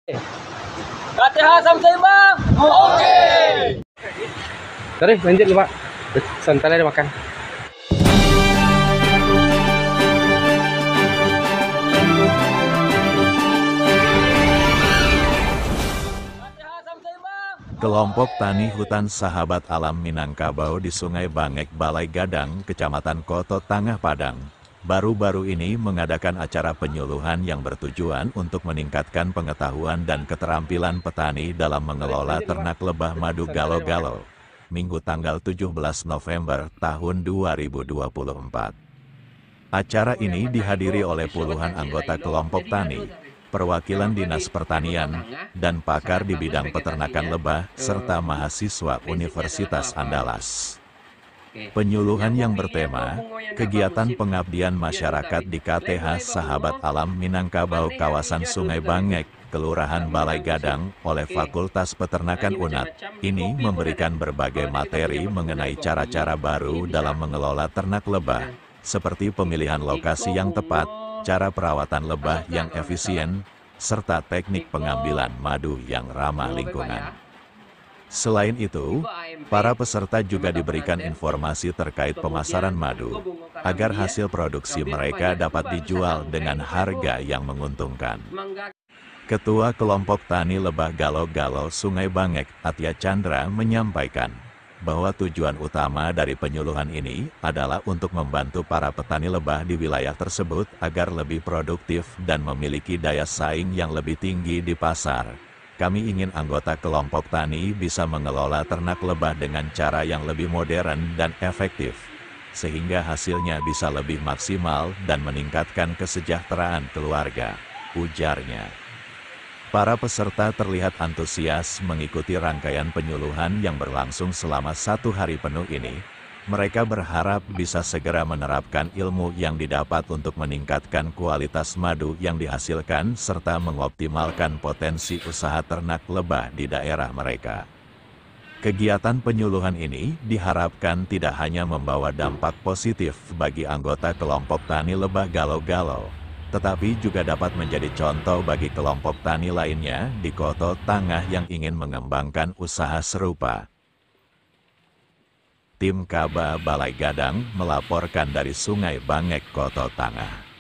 KTH sama seimbang. Oke. Terus lanjut Pak. Santai aja makan. Kelompok Tani Hutan Sahabat Alam Minangkabau di Sungai Bangek, Balai Gadang, Kecamatan Koto Tangah Padang, baru-baru ini mengadakan acara penyuluhan yang bertujuan untuk meningkatkan pengetahuan dan keterampilan petani dalam mengelola ternak lebah madu galo-galo, Minggu tanggal 17 November tahun 2024. Acara ini dihadiri oleh puluhan anggota kelompok tani, perwakilan Dinas Pertanian, dan pakar di bidang peternakan lebah, serta mahasiswa Universitas Andalas. Penyuluhan yang bertema, kegiatan pengabdian masyarakat di KTH Sahabat Alam Minangkabau kawasan Sungai Bangek, Kelurahan Balai Gadang, oleh Fakultas Peternakan UNAT, ini memberikan berbagai materi mengenai cara-cara baru dalam mengelola ternak lebah, seperti pemilihan lokasi yang tepat, cara perawatan lebah yang efisien, serta teknik pengambilan madu yang ramah lingkungan. Selain itu, para peserta juga diberikan informasi terkait pemasaran madu, agar hasil produksi mereka dapat dijual dengan harga yang menguntungkan. Ketua Kelompok Tani Lebah Galo-Galo Sungai Bangek, Atya Chandra, menyampaikan bahwa tujuan utama dari penyuluhan ini adalah untuk membantu para petani lebah di wilayah tersebut agar lebih produktif dan memiliki daya saing yang lebih tinggi di pasar. Kami ingin anggota kelompok tani bisa mengelola ternak lebah dengan cara yang lebih modern dan efektif, sehingga hasilnya bisa lebih maksimal dan meningkatkan kesejahteraan keluarga, ujarnya. Para peserta terlihat antusias mengikuti rangkaian penyuluhan yang berlangsung selama 1 hari penuh ini. Mereka berharap bisa segera menerapkan ilmu yang didapat untuk meningkatkan kualitas madu yang dihasilkan serta mengoptimalkan potensi usaha ternak lebah di daerah mereka. Kegiatan penyuluhan ini diharapkan tidak hanya membawa dampak positif bagi anggota kelompok tani lebah galo-galo, tetapi juga dapat menjadi contoh bagi kelompok tani lainnya di Koto Tangah yang ingin mengembangkan usaha serupa. Tim Kaba Balai Gadang melaporkan dari Sungai Bangek, Koto Tangah.